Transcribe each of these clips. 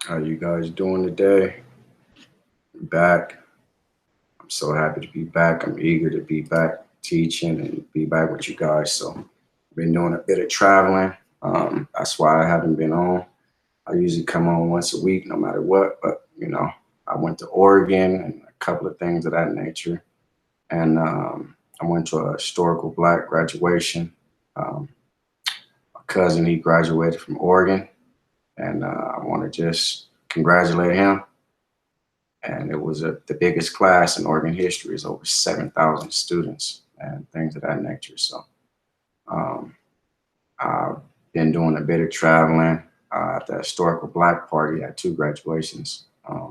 How you guys doing today? Back. I'm so happy to be back. I'm eager to be back teaching and be back with you guys. So been doing a bit of traveling. That's why I haven't been on. I usually come on once a week, no matter what. But I went to Oregon and a couple of things of that nature. And I went to a historical black graduation. Um, my cousin, he graduated from Oregon, and I want to just congratulate him. And it was the biggest class in Oregon history. It's over 7,000 students and things of that nature. So um, I've been doing a bit of traveling at the historical black party at two graduations. I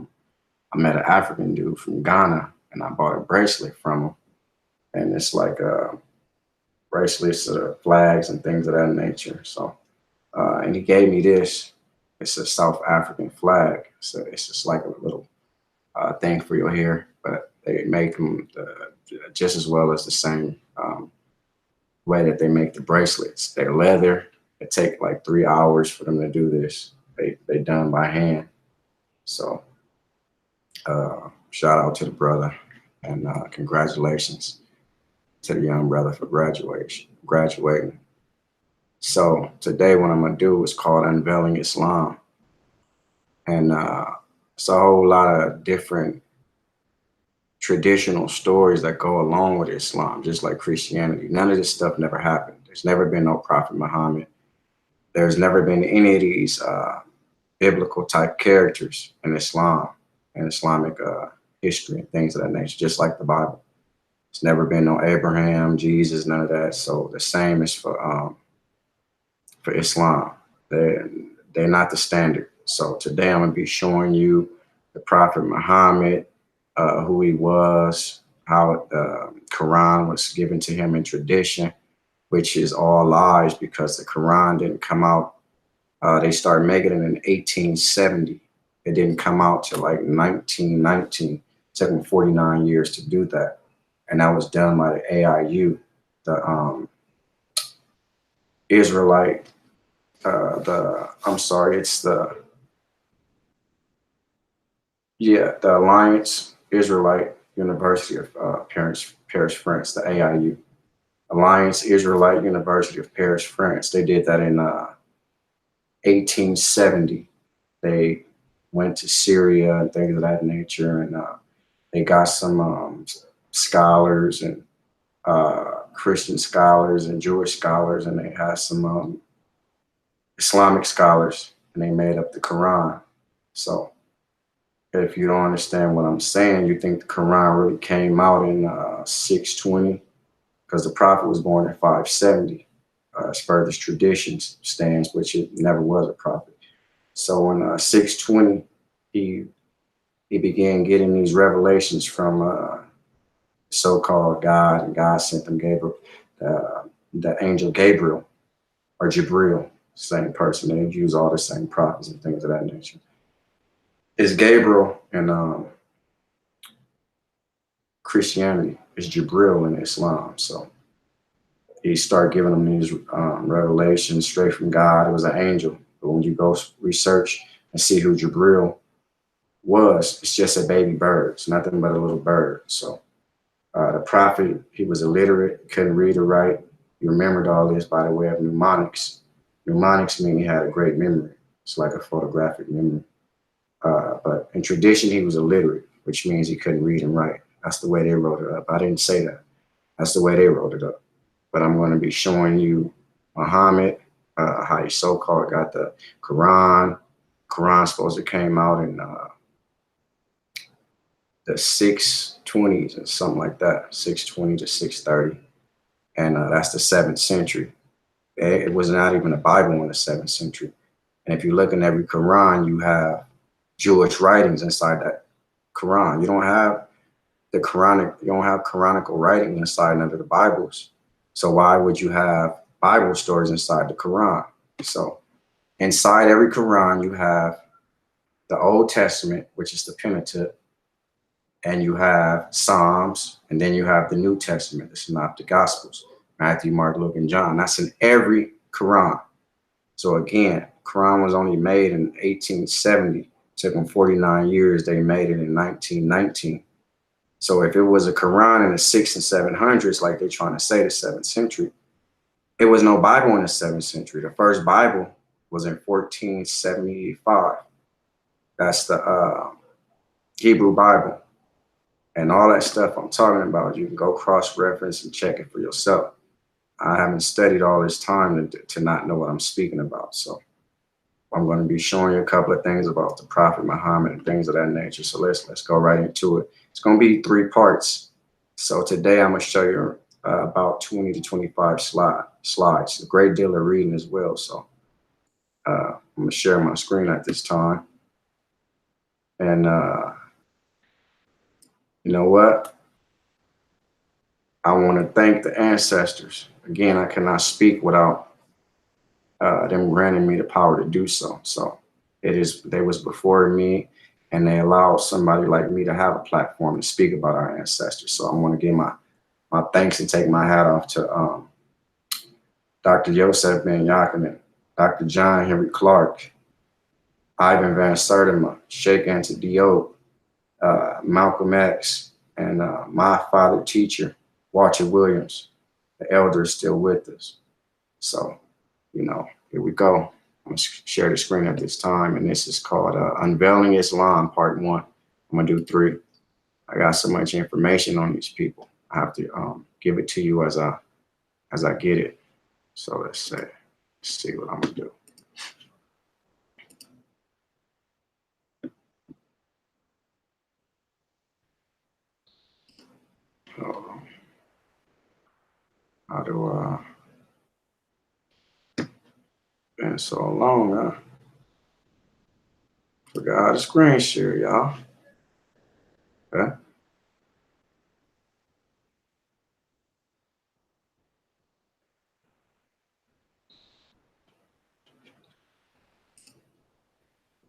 met an African dude from Ghana, and I bought a bracelet from him. And it's like bracelets, flags, and things of that nature. So, and he gave me this. It's a South African flag. So it's just like a little thing for your hair, but they make them just as well as the same way that they make the bracelets. They're leather. It take like 3 hours for them to do this. They done by hand. So shout out to the brother and congratulations to the young brother for graduating. So today what I'm gonna do is called Unveiling Islam, and it's a whole lot of different traditional stories that go along with Islam, just like Christianity. None of this stuff never happened. There's never been no Prophet Muhammad. There's never been any of these biblical type characters in Islam and Islamic history and things of that nature, just like the Bible. It's never been no Abraham, Jesus, none of that. So the same is for Islam. They're not the standard. So today I'm gonna be showing you the Prophet Muhammad, who he was, how the Quran was given to him in tradition, which is all lies because the Quran didn't come out. They started making it in 1870. It didn't come out till like 1919. It took them 49 years to do that, and that was done by the AIU, the Israelite. The I'm sorry, it's the Alliance Israelite University of Paris, France, the AIU, Alliance Israelite University of Paris, France. They did that in 1870. They went to Syria and things of that nature, and they got some scholars and Christian scholars and Jewish scholars, and they had some Islamic scholars, and they made up the Quran. So if you don't understand what I'm saying, you think the Quran really came out in 620, because the Prophet was born in 570, as furthest traditions stands, which it never was a prophet. So in 620, he began getting these revelations from so-called God, and God sent them Gabriel, the angel Gabriel or Jibril, same person. They use all the same prophets and things of that nature. It's Gabriel in Christianity. It's Jibril in Islam. So he started giving them these revelations straight from God. It was an angel. But when you go research and see who Jibril was, it's just a baby bird. It's nothing but a little bird. So the prophet, he was illiterate, couldn't read or write. He remembered all this by the way of mnemonics. Mnemonics mean he had a great memory. It's like a photographic memory. But in tradition, he was illiterate, which means he couldn't read and write. That's the way they wrote it up. I didn't say that. That's the way they wrote it up. But I'm going to be showing you Muhammad, how he so-called got the Quran. Quran supposed to came out in the 620s and something like that, 620 to 630. And that's the 7th century. It was not even a Bible in the 7th century. And if you look in every Quran, you have Jewish writings inside that Quran. You don't have you don't have Quranical writing inside none of the Bibles. So why would you have Bible stories inside the Quran? So inside every Quran, you have the Old Testament, which is the Pentateuch, and you have Psalms, and then you have the New Testament, the Synoptic Gospels, Matthew, Mark, Luke, and John. That's in every Quran. So again, Quran was only made in 1870. Took them 49 years. They made it in 1919. So if it was a Quran in the 600s and 700s, like they're trying to say the 7th century, it was no Bible in the 7th century. The first Bible was in 1475. That's the Hebrew Bible. And all that stuff I'm talking about, you can go cross-reference and check it for yourself. I haven't studied all this time to not know what I'm speaking about. So I'm going to be showing you a couple of things about the Prophet Muhammad and things of that nature. So let's go right into it. It's going to be 3 parts. So today I'm going to show you about 20 to 25 slides. A great deal of reading as well. So I'm going to share my screen at this time. And you know what? I want to thank the ancestors. Again, I cannot speak without them granting me the power to do so. So they was before me, and they allowed somebody like me to have a platform to speak about our ancestors. So I want to give my thanks and take my hat off to Dr. Yosef Ben Yaakman, Dr. John Henry Clark, Ivan Van Sertima, Sheikh Anta Diop, Malcolm X, and my father teacher, Walter Williams. The elder is still with us. So, you know, here we go. I'm going to share the screen at this time, and this is called Unveiling Islam, Part 1. I'm going to do 3. I got so much information on these people. I have to give it to you as I get it. So let's see what I'm going to do. How do been so long, huh? Forgot how to screen share, y'all. Okay.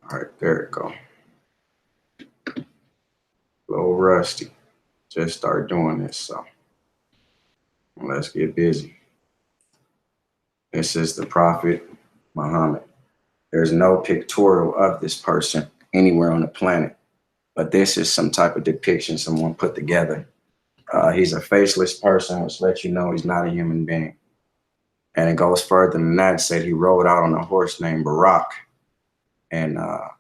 All right, there it go. A little rusty. Just start doing this, so let's get busy. This is the Prophet Muhammad. There's no pictorial of this person anywhere on the planet, but this is some type of depiction someone put together. He's a faceless person, which lets you know he's not a human being. And it goes further than that. It said he rode out on a horse named Barak, and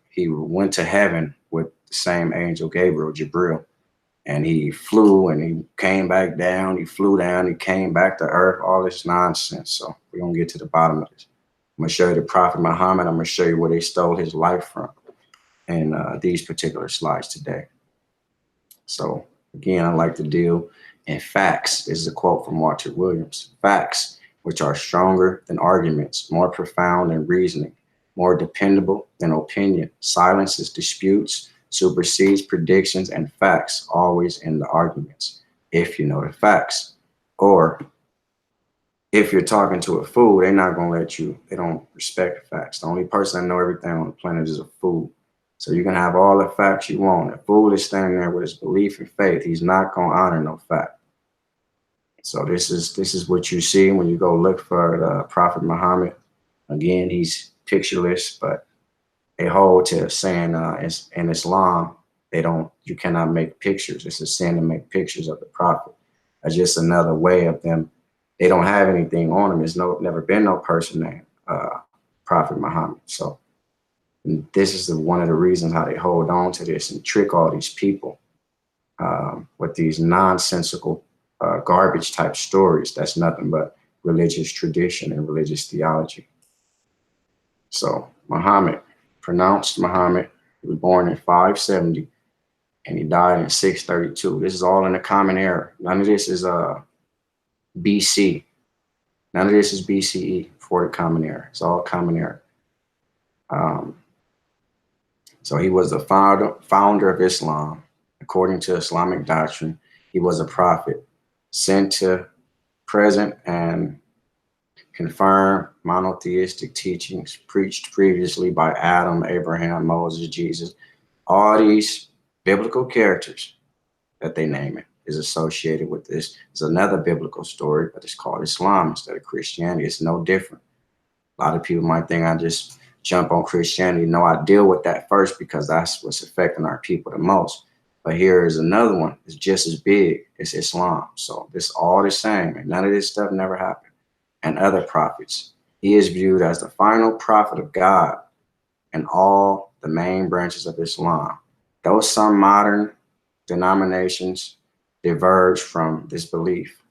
he went to heaven with the same angel Gabriel, Jibril. And he flew and he came back down. He flew down, he came back to earth, all this nonsense. So we're going to get to the bottom of this. I'm going to show you the Prophet Muhammad. I'm going to show you where they stole his life from in these particular slides today. So again, I like to deal in facts. This is a quote from Walter Williams. Facts, which are stronger than arguments, more profound than reasoning, more dependable than opinion, silences disputes, supersedes predictions, and facts always in the arguments, if you know the facts. Or if you're talking to a fool, they're not going to let you, they don't respect the facts. The only person that know everything on the planet is a fool. So you can have all the facts you want. A fool is standing there with his belief and faith. He's not going to honor no fact. So this is what you see when you go look for the Prophet Muhammad. Again, he's pictureless, but they hold to saying in Islam, you cannot make pictures. It's a sin to make pictures of the Prophet. It's just another way of them. They don't have anything on them. There's never been no person named Prophet Muhammad. So this is one of the reasons how they hold on to this and trick all these people with these nonsensical garbage type stories. That's nothing but religious tradition and religious theology. So Muhammad, pronounced Muhammad, he was born in 570 and he died in 632. This is all in the Common Era. None of this is BC. None of this is BCE for the Common Era. It's all Common Era. So he was the founder of Islam. According to Islamic doctrine, he was a prophet sent to present and confirm monotheistic teachings preached previously by Adam, Abraham, Moses, Jesus. All these biblical characters that they name it is associated with this. It's another biblical story, but it's called Islam instead of Christianity. It's no different. A lot of people might think I just jump on Christianity. No, I deal with that first because that's what's affecting our people the most. But here is another one. It's just as big. It's Islam. So this all the same. And none of this stuff never happened. And other prophets. He is viewed as the final prophet of God in all the main branches of Islam. Though some modern denominations diverge from this belief.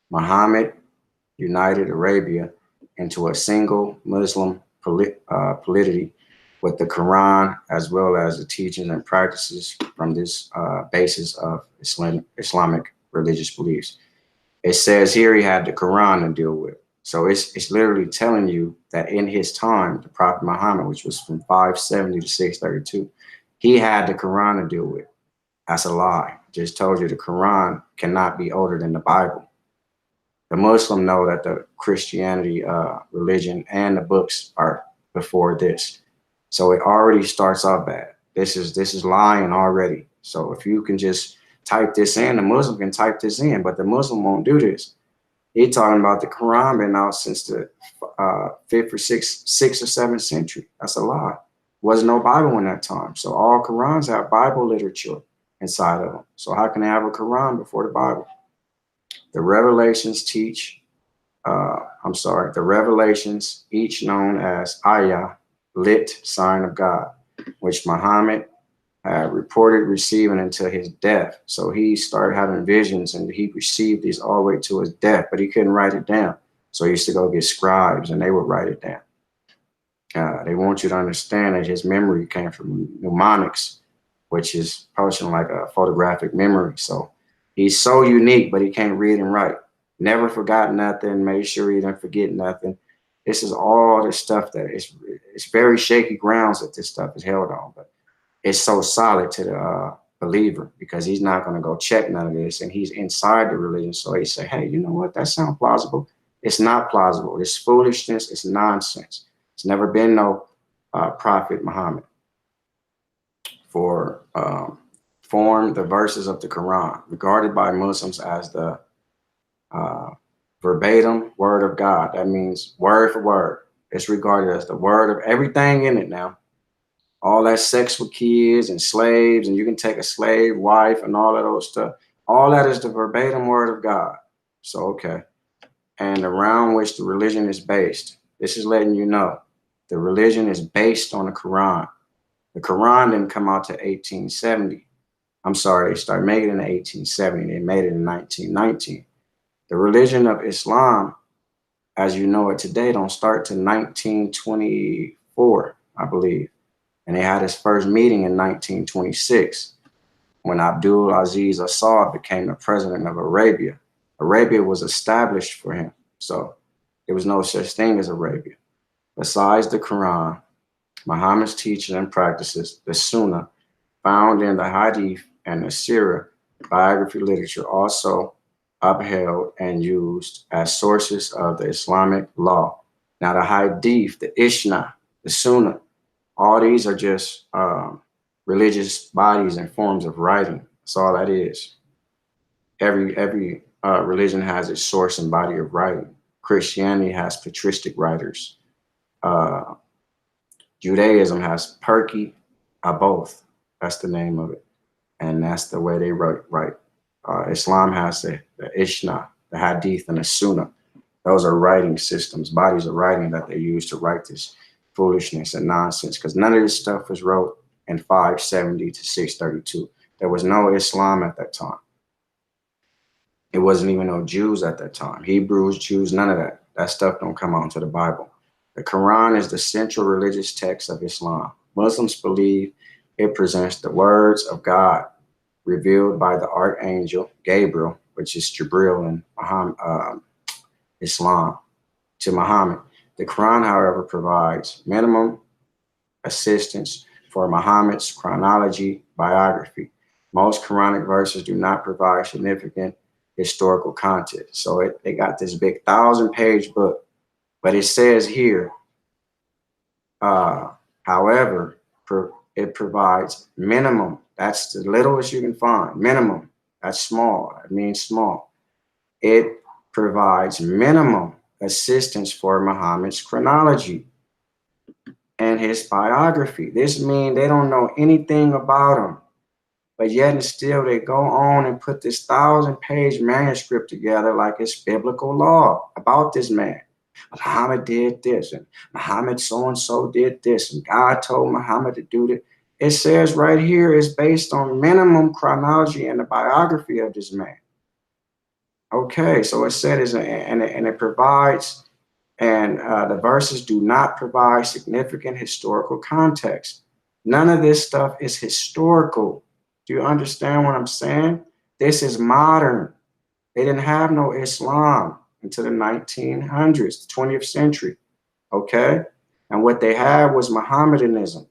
Muhammad united Arabia into a single Muslim polity with the Quran, as well as the teachings and practices from this basis of Islamic religious beliefs. It says here he had the Quran to deal with. So it's literally telling you that in his time, the Prophet Muhammad, which was from 570 to 632, he had the Quran to deal with. That's a lie. Just told you the Quran cannot be older than the Bible. The Muslim know that the Christianity religion and the books are before this. So it already starts off bad. This is lying already. So if you can just type this in, the Muslim can type this in, but the Muslim won't do this. He talking about the Quran been out since the 5th or 6th or 7th century. That's a lie. Wasn't no Bible in that time. So all Qurans have Bible literature inside of them. So how can they have a Quran before the Bible? The Revelations teach, the Revelations, each known as Ayah, lit sign of God, which Muhammad had reported receiving until his death. So he started having visions and he received these all the way to his death, but he couldn't write it down. So he used to go get scribes and they would write it down. They want you to understand that his memory came from mnemonics, which is posting like a photographic memory. So he's so unique, but he can't read and write. Never forgot nothing, made sure he didn't forget nothing. This is all this stuff that it's very shaky grounds that this stuff is held on, but it's so solid to the believer because he's not going to go check none of this and he's inside the religion. So he say, hey, you know what? That sounds plausible. It's not plausible. It's foolishness. It's nonsense. It's never been no prophet Muhammad for form the verses of the Quran, regarded by Muslims as the verbatim word of God. That means word for word. It's regarded as the word of everything in it now. All that sex with kids and slaves, and you can take a slave wife and all of those stuff. All that is the verbatim word of God. So, okay. And around which the religion is based. This is letting you know the religion is based on the Quran. The Quran didn't come out to 1870. I'm sorry, they started making it in 1870. They made it in 1919. The religion of Islam, as you know it today, don't start to 1924, I believe. And they had his first meeting in 1926 when Abdul Aziz Assad became the president of Arabia. Arabia was established for him. So there was no such thing as Arabia. Besides the Quran, Muhammad's teaching and practices, the Sunnah, found in the Hadith and the Sirah biography literature, also upheld and used as sources of the Islamic law. Now the Hadith, the Ishna, the Sunnah, all these are just religious bodies and forms of writing. That's all that is. Every religion has its source and body of writing. Christianity has patristic writers. Judaism has Perky, both. That's the name of it. And that's the way they write. Islam has the Ishna, the Hadith, and the Sunnah. Those are writing systems, bodies of writing that they use to write this foolishness and nonsense, because none of this stuff was wrote in 570 to 632. There was no Islam at that time. It wasn't even no Jews at that time. Hebrews, Jews, none of that. That stuff don't come onto the Bible. The Quran is the central religious text of Islam. Muslims believe it presents the words of God revealed by the archangel Gabriel, which is Jibril in Islam, to Muhammad. The Quran, however, provides minimum assistance for Muhammad's chronology biography. Most Quranic verses do not provide significant historical content. So they got this big 1,000-page book, but it says here, however, it provides minimum. That's the littlest you can find. Minimum. That's small. It means small. It provides minimum assistance for Muhammad's chronology. and his biography. This means they don't know anything about him, but yet and still they go on and put this 1,000-page manuscript together like it's biblical law about this man. Muhammad did this, and Muhammad so-and-so did this, and God told Muhammad to do this. It says right here it's based on minimum chronology and the biography of this man. Okay, so it said, and it provides, and the verses do not provide significant historical context. None of this stuff is historical. Do you understand what I'm saying? This is modern. They didn't have no Islam until the 1900s, the 20th century. Okay? And what they had was Mohammedanism.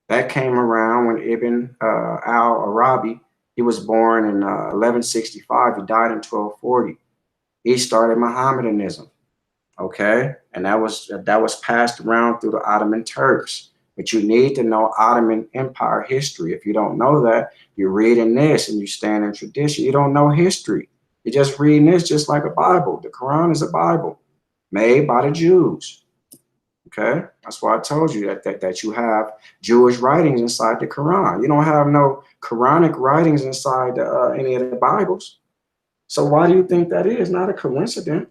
That came around when Ibn al-Arabi, he was born in 1165. He died in 1240. He started Mohammedanism. Okay, and that was passed around through the Ottoman Turks. But you need to know Ottoman Empire history. If you don't know that, you're reading this and you stand in tradition. You don't know history. You're just reading this just like a Bible. The Quran is a Bible made by the Jews. Okay, that's why I told you that you have Jewish writings inside the Quran. You don't have no Quranic writings inside any of the Bibles. So why do you think that is? Not a coincidence.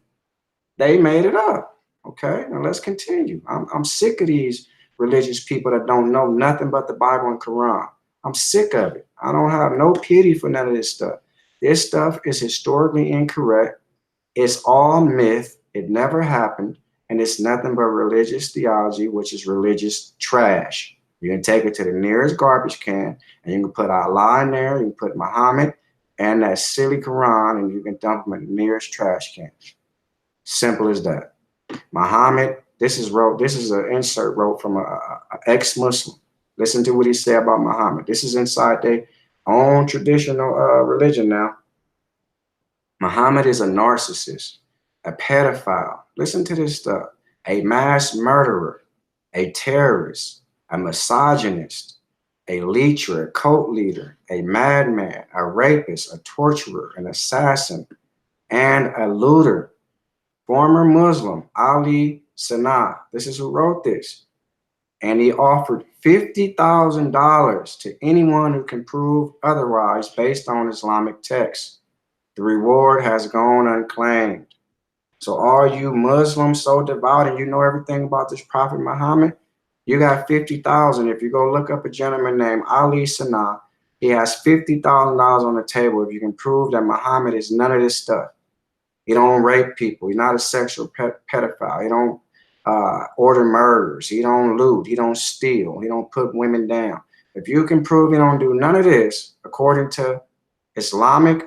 They made it up. Okay, now let's continue. I'm sick of these religious people that don't know nothing but the Bible and Quran. I'm sick of it. I don't have no pity for none of this stuff. This stuff is historically incorrect. It's all myth. It never happened. And it's nothing but religious theology, which is religious trash. You can take it to the nearest garbage can and you can put Allah in there, you can put Muhammad and that silly Quran, and you can dump them in the nearest trash can. Simple as that. Muhammad, this is an insert wrote from an ex-Muslim. Listen to what he said about Muhammad. This is inside their own traditional religion now. Muhammad is a narcissist, a pedophile. Listen to this stuff. A mass murderer, a terrorist, a misogynist, a leecher, a cult leader, a madman, a rapist, a torturer, an assassin, and a looter. Former Muslim Ali Sanaa, this is who wrote this, and he offered $50,000 to anyone who can prove otherwise based on Islamic texts. The reward has gone unclaimed. So all you Muslims so devout and you know everything about this Prophet Muhammad, you got 50,000. If you go look up a gentleman named Ali Sanaa, he has $50,000 on the table if you can prove that Muhammad is none of this stuff. He don't rape people. He's not a sexual pedophile. He don't order murders. He don't loot. He don't steal. He don't put women down. If you can prove he don't do none of this, according to Islamic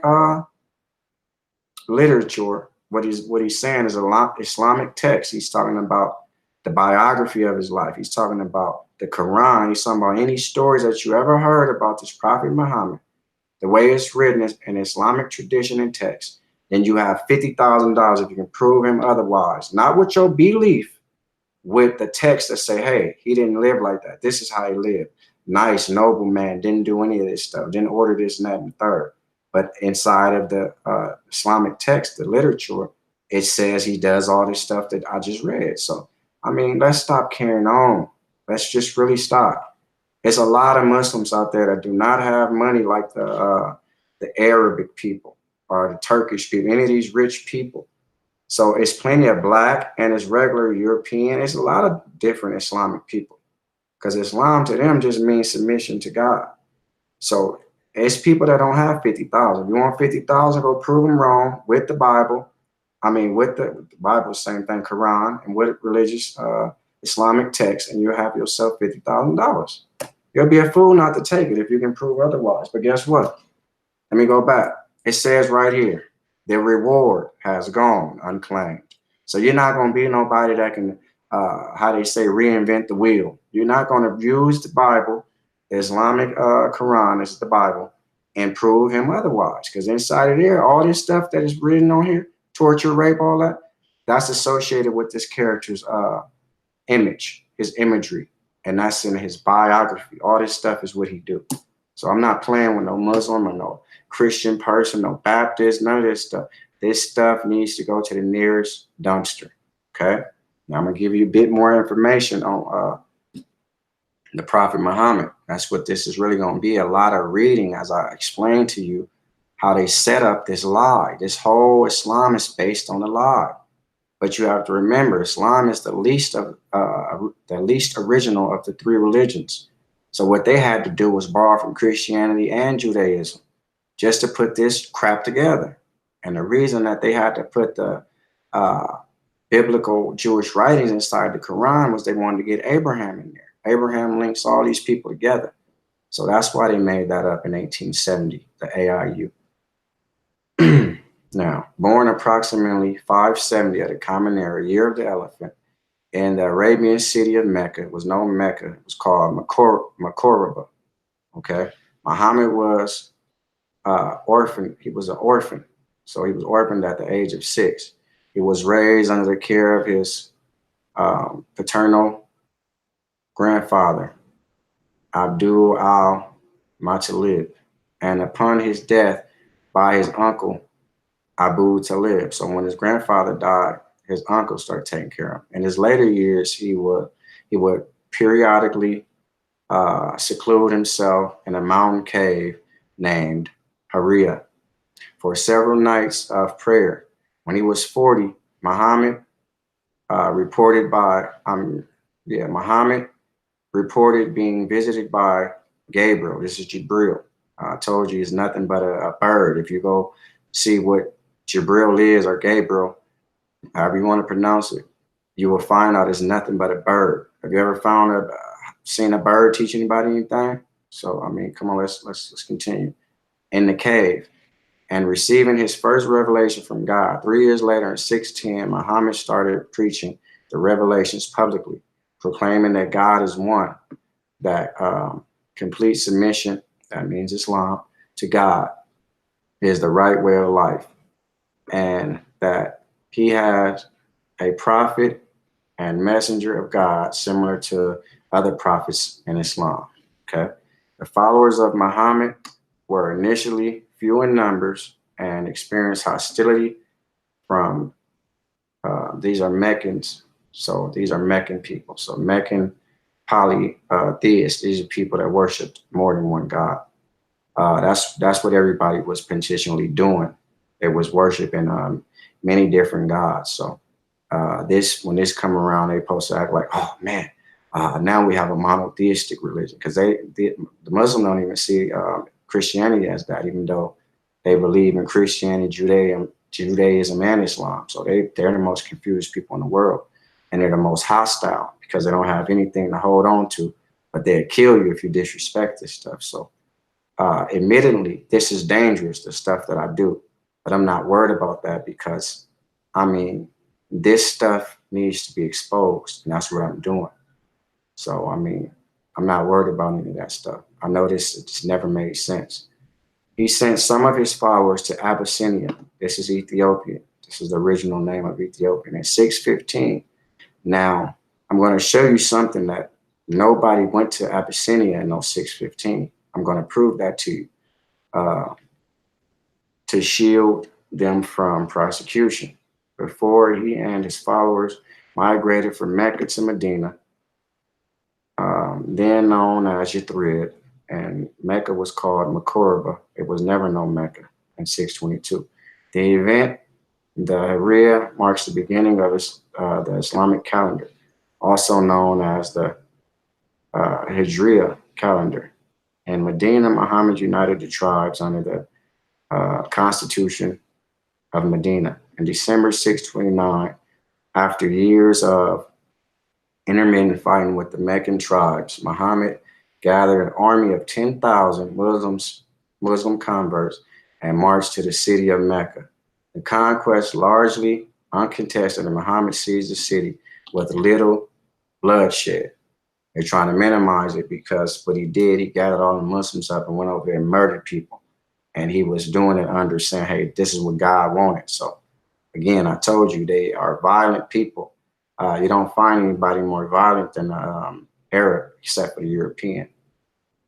literature, what he's saying is a Islamic text. He's talking about the biography of his life. He's talking about the Quran. He's talking about any stories that you ever heard about this Prophet Muhammad, the way it's written in Islamic tradition and text. Then you have $50,000 if you can prove him otherwise. Not with your belief, with the text that say, hey, he didn't live like that. This is how he lived. Nice, noble man, didn't do any of this stuff, didn't order this and that and third. But inside of the Islamic text, the literature, it says he does all this stuff that I just read. So, I mean, let's stop carrying on. Let's just really stop. There's a lot of Muslims out there that do not have money like the Arabic people or the Turkish people, any of these rich people. So it's plenty of black and it's regular European. It's a lot of different Islamic people because Islam to them just means submission to God. So it's people that don't have 50,000. If you want 50,000, go prove them wrong with the Bible. I mean, with the Bible, same thing, Quran, and with religious Islamic text, and you'll have yourself $50,000. You'll be a fool not to take it if you can prove otherwise. But guess what? Let me go back. It says right here, the reward has gone unclaimed. So you're not going to be nobody that can, how they say, reinvent the wheel. You're not going to use the Bible, the Islamic Quran is the Bible, and prove him otherwise. Because inside of there, all this stuff that is written on here, torture, rape, all that, that's associated with this character's image, his imagery. And that's in his biography. All this stuff is what he do. So I'm not playing with no Muslim or no Christian person, no Baptist, none of this stuff. This stuff needs to go to the nearest dumpster. Okay. Now I'm gonna give you a bit more information on the Prophet Muhammad. That's what this is really going to be. A lot of reading as I explained to you how they set up this lie. This whole Islam is based on a lie. But you have to remember, Islam is the least original of the three religions. So what they had to do was borrow from Christianity and Judaism just to put this crap together. And the reason that they had to put the uh, biblical Jewish writings inside the Quran was they wanted to get Abraham in there. Abraham links all these people together. So that's why they made that up in 1870, the AIU. Now, born approximately 570 of the Common Era, year of the elephant, in the Arabian city of Mecca, it was known Mecca, it was called Makoraba. Okay. Muhammad was orphan. He was an orphan. So he was orphaned at the age of 6. He was raised under the care of his paternal grandfather, Abdul al-Muttalib, and upon his death by his uncle, Abu Talib. So when his grandfather died, his uncle started taking care of him. In his later years, he would periodically seclude himself in a mountain cave named Haria for several nights of prayer. When he was 40, Muhammad Muhammad reported being visited by Gabriel. This is Jibril. I told you he's nothing but a bird. If you go see what Jibril is, or Gabriel, however you want to pronounce it, you will find out it's nothing but a bird. Have you ever seen a bird teach anybody anything? So I mean, come on, let's continue. In the cave, and receiving his first revelation from God. 3 years later, in 610, Muhammad started preaching the revelations publicly, proclaiming that God is one, that complete submission, that means Islam, to God is the right way of life, and that he has a prophet and messenger of God similar to other prophets in Islam. Okay. The followers of Muhammad were initially few in numbers and experienced hostility from these are Meccans. So these are Meccan people. So Meccan polytheists, these are people that worshiped more than one God. That's what everybody was intentionally doing. It was worshiping many different gods. So when this come around, they supposed to act like, oh man, now we have a monotheistic religion, because the Muslim don't even see Christianity as that, even though they believe in Christianity, Judaism, and Islam. So they're the most confused people in the world, and they're the most hostile because they don't have anything to hold on to, but they'll kill you if you disrespect this stuff. So admittedly, this is dangerous, the stuff that I do, but I'm not worried about that because, I mean, this stuff needs to be exposed, and that's what I'm doing. So, I mean, I'm not worried about any of that stuff. I know it just never made sense. He sent some of his followers to Abyssinia. This is Ethiopia. This is the original name of Ethiopia. And in 615, now I'm going to show you something that nobody went to Abyssinia in 615. I'm going to prove that to you to shield them from prosecution. Before he and his followers migrated from Mecca to Medina, then known as Yathrib, and Mecca was called Makoraba. It was never known Mecca in 622. The event, the Hijriya, marks the beginning of the Islamic calendar, also known as the Hijriya calendar. In Medina, Muhammad united the tribes under the Constitution of Medina. In December 629, after years of intermittent fighting with the Meccan tribes, Muhammad gathered an army of 10,000 Muslim converts and marched to the city of Mecca. The conquest, largely uncontested, and Muhammad seized the city with little bloodshed. They're trying to minimize it because what he did, he gathered all the Muslims up and went over there and murdered people. And he was doing it under saying, hey, this is what God wanted. So again, I told you, they are violent people. You don't find anybody more violent than Arab, except for the European.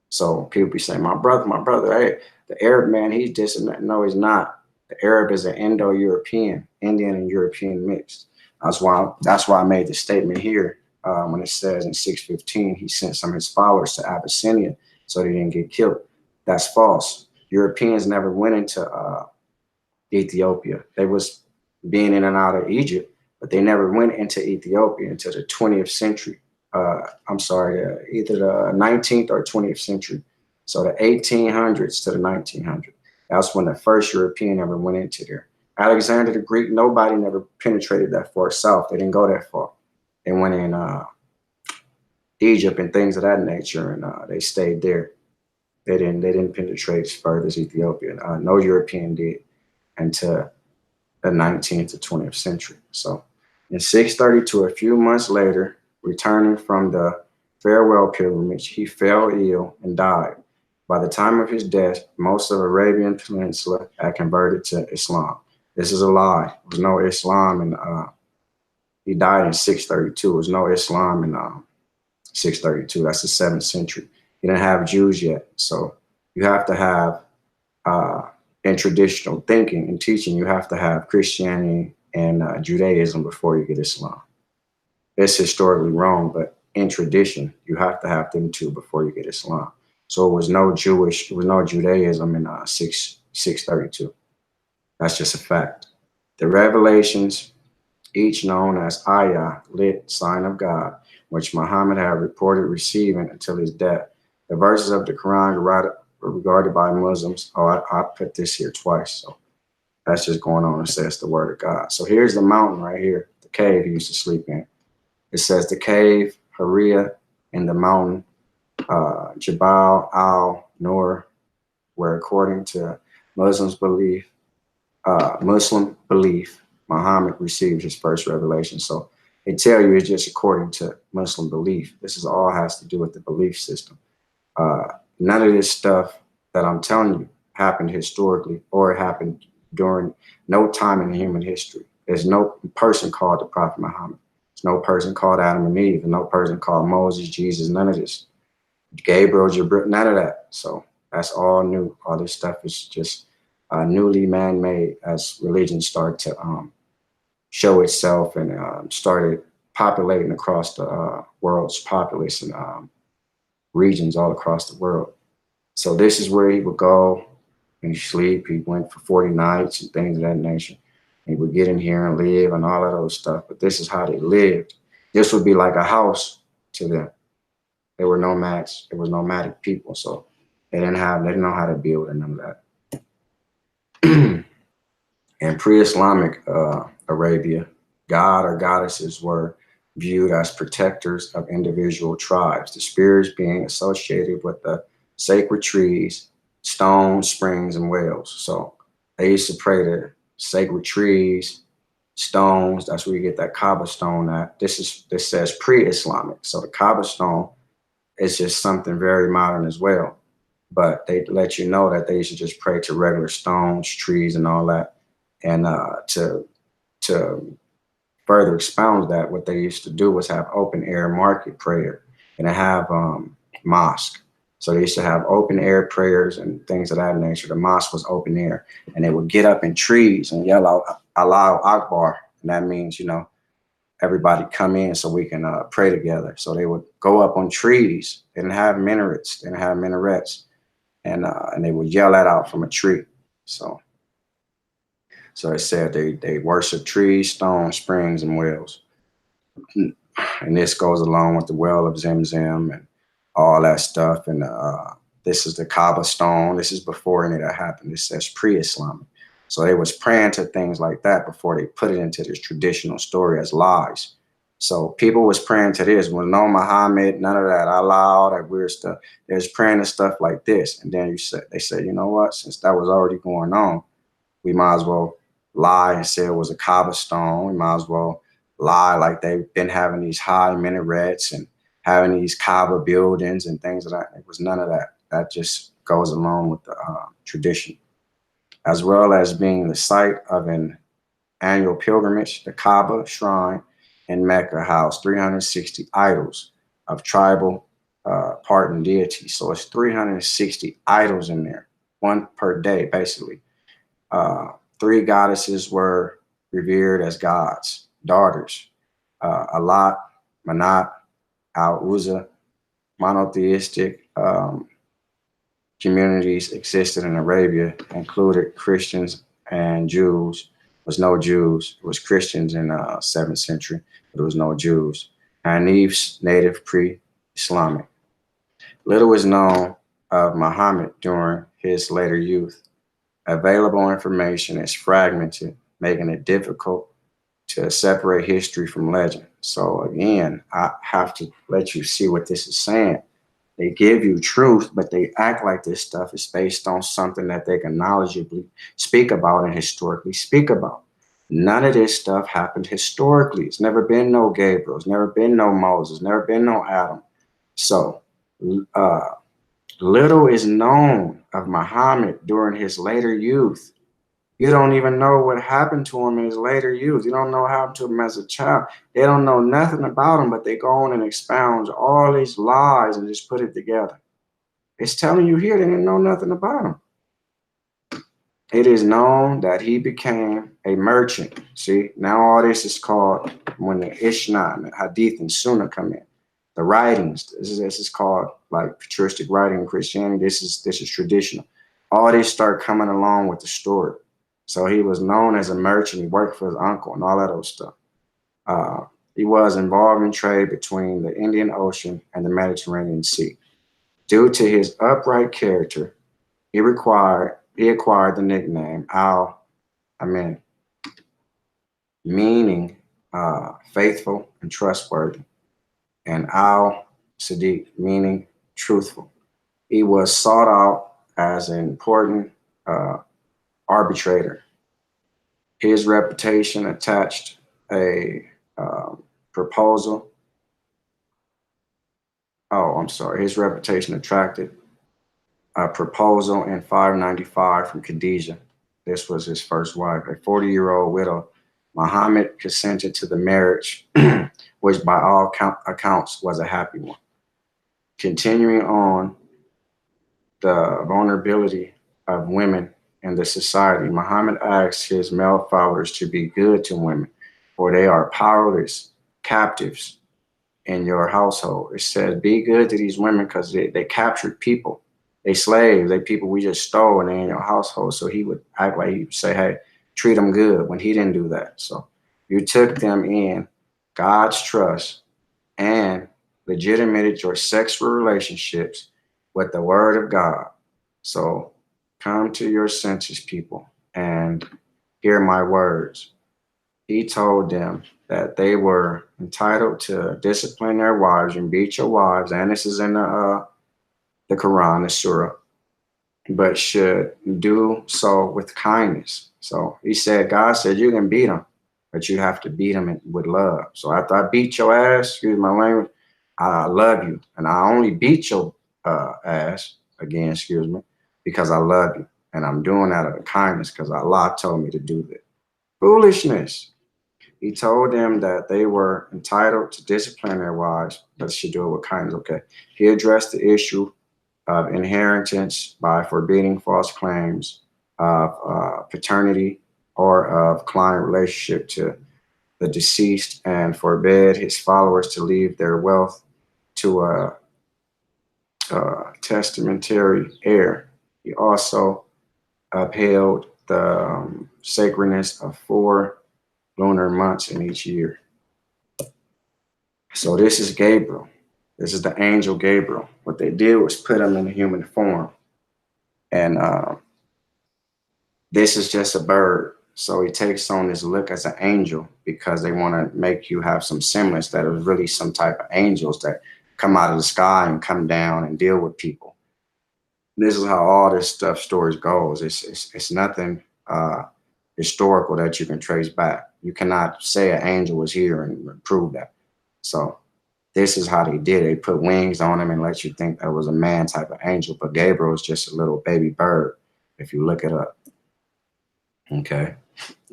So people be saying, my brother, hey, the Arab man, he's this and that. No, he's not. The Arab is an Indo-European, Indian and European mixed. That's why I made the statement here when it says in 615 he sent some of his followers to Abyssinia so they didn't get killed. That's false. Europeans never went into Ethiopia. They was being in and out of Egypt, but they never went into Ethiopia until the 20th century. I'm sorry, either the 19th or 20th century. So the 1800s to the 1900s. That's when the first European ever went into there. Alexander the Greek, nobody never penetrated that far south. They didn't go that far. They went in Egypt and things of that nature, and they stayed there. They didn't penetrate as far as Ethiopia. No European did until the 19th to 20th century. So in 632, a few months later, returning from the farewell pilgrimage, he fell ill and died. By the time of his death, most of Arabian Peninsula had converted to Islam. This is a lie. There was no Islam, and he died in 632. There was no Islam in 632. That's the 7th century. You didn't have Jews yet. So you have to have, in traditional thinking and teaching, you have to have Christianity and Judaism before you get Islam. It's historically wrong, but in tradition, you have to have them two before you get Islam. So it was no Judaism in 632. That's just a fact. The revelations, each known as Ayah, lit sign of God, which Muhammad had reported receiving until his death. The verses of the Quran regarded by Muslims. Oh, I put this here twice, so that's just going on and says the word of God. So here's the mountain right here, the cave he used to sleep in. It says the cave, Hariya, and the mountain, Jabal al-Nur, where according to Muslim belief, Muhammad received his first revelation. So they tell you it's just according to Muslim belief. This is all has to do with the belief system. None of this stuff that I'm telling you happened historically, or it happened during no time in human history. There's no person called the Prophet Muhammad. There's no person called Adam and Eve, and no person called Moses, Jesus, none of this. Gabriel, Jibril, none of that. So that's all new. All this stuff is just newly man-made as religion started to show itself and started populating across the world's populace and regions all across the world. So this is where he would go and sleep. He went for 40 nights and things of that nature. He would get in here and live and all of those stuff. But this is how they lived. This would be like a house to them. They were nomads. It was nomadic people. So they didn't know how to build and none of that. In pre-Islamic Arabia, god or goddesses were viewed as protectors of individual tribes, the spirits being associated with the sacred trees, stones, springs, and wells. So they used to pray to sacred trees, stones. That's where you get that Kaaba stone at. This says pre-Islamic. So the Kaaba stone is just something very modern as well. But they let you know that they used to just pray to regular stones, trees, and all that. And to further expound that, what they used to do was have open air market prayer and have mosque. So they used to have open air prayers and things of that nature. The mosque was open air, and they would get up in trees and yell out Allahu Akbar. And that means, everybody come in so we can pray together. So they would go up on trees. They didn't have minarets. They didn't have minarets. And they would yell that out from a tree. So it said they worship trees, stones, springs, and wells. And this goes along with the well of Zemzem and all that stuff. And this is the Kaaba stone. This is before any of that happened. This says pre-Islamic. So they was praying to things like that before they put it into this traditional story as lies. So people was praying to this. Well, no Muhammad, none of that. Allah, all that weird stuff. They was praying to stuff like this. And then they said, you know what? Since that was already going on, we might as well lie and say it was a Kaaba stone. We might as well lie like they've been having these high minarets and having these Kaaba buildings and things like that. It was none of that. That just goes along with the tradition, as well as being the site of an annual pilgrimage. The Kaaba shrine in Mecca housed 360 idols of tribal pardon deities. So it's 360 idols in there, one per day, basically. 3 goddesses were revered as gods, daughters, Alat, Manat, Al-Uzza, monotheistic communities existed in Arabia, included Christians and Jews. There was no Jews. It was Christians in the 7th century, but there was no Jews. Hanifs, native pre-Islamic. Little is known of Muhammad during his later youth. Available information is fragmented, making it difficult to separate history from legend. So again, I have to let you see what this is saying. They give you truth, but they act like this stuff is based on something that they can knowledgeably speak about and historically speak about. None of this stuff happened historically. It's never been no Gabriel. It's never been no Moses. Never been no Adam. So uh, little is known of Muhammad during his later youth. You don't even know what happened to him in his later youth. You don't know what happened to him as a child. They don't know nothing about him, but they go on and expound all these lies and just put it together. It's telling you here they didn't know nothing about him. It is known that he became a merchant. See, now all this is called, when the Ishnah and the Hadith and Sunnah come in, the writings. This is called like patristic writing in Christianity. This is traditional. All this start coming along with the story. So he was known as a merchant. He worked for his uncle and all that old stuff. He was involved in trade between the Indian Ocean and the Mediterranean Sea. Due to his upright character, he acquired the nickname Al-Amin, meaning faithful and trustworthy, and Al-Sadiq, meaning truthful. He was sought out as an important arbitrator. His reputation attached a proposal. His reputation attracted a proposal in 595 from Khadijah. This was his first wife, a 40-year-old widow. Muhammad consented to the marriage, which by all accounts was a happy one. Continuing on the vulnerability of women in the society, Muhammad asked his male followers to be good to women, for they are powerless captives in your household. It says, be good to these women because they captured people. They slaves, they people we just stole and they in your household. So he would act like he would say, hey, treat them good, when he didn't do that. So you took them in God's trust and legitimated your sexual relationships with the word of God. So come to your senses, people, and hear my words. He told them that they were entitled to discipline their wives and beat your wives, and this is in the Quran, the surah, but should do so with kindness. So he said, God said you can beat them, but you have to beat them with love. So after I beat your ass, excuse my language, I love you. And I only beat your ass, again, excuse me, because I love you. And I'm doing that out of kindness because Allah told me to do that. Foolishness. He told them that they were entitled to discipline their wives, but should do it with kindness. Okay. He addressed the issue of inheritance by forbidding false claims of paternity or of client relationship to the deceased, and forbid his followers to leave their wealth to a testamentary heir. He also upheld the sacredness of 4 lunar months in each year. So this is Gabriel. This is the angel Gabriel. What they did was put him in a human form. And this is just a bird. So he takes on this look as an angel because they want to make you have some semblance that it was really some type of angels that come out of the sky and come down and deal with people. This is how all this stories goes. It's nothing historical that you can trace back. You cannot say an angel was here and prove that. So this is how they did it. They put wings on him and let you think that was a man type of angel, but Gabriel is just a little baby bird if you look it up. Okay.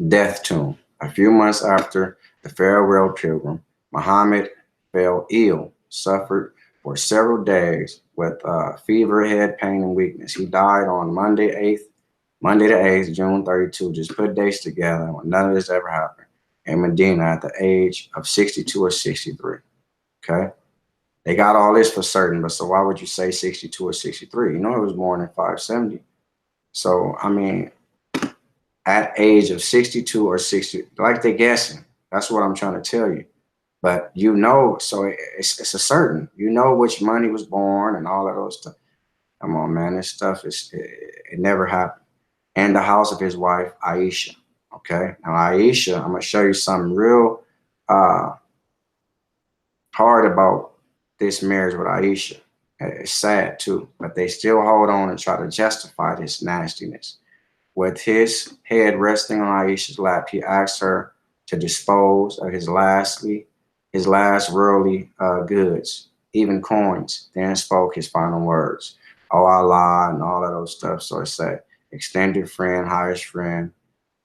Death tomb. A few months after the farewell pilgrim, Muhammad fell ill, suffered for several days with fever, head pain, and weakness. He died on Monday the 8th, June 32. Just put dates together when none of this ever happened. In Medina at the age of 62 or 63. Okay. They got all this for certain, but so why would you say 62 or 63? You know, it was more than 570. So, I mean, at age of 62 or 60, like they're guessing. That's what I'm trying to tell you. But you know, so it's a certain, you know, which month he was born and all of those stuff. Come on, man, this stuff it never happened. And the house of his wife, Aisha. Okay. Now, Aisha, I'm going to show you something real uh, hard about this marriage with Aisha. It's sad too, but they still hold on and try to justify this nastiness. With his head resting on Aisha's lap, he asked her to dispose of his last worldly goods, even coins. Then spoke his final words, "Oh Allah," and all of those stuff. So it said, "Extended friend, highest friend,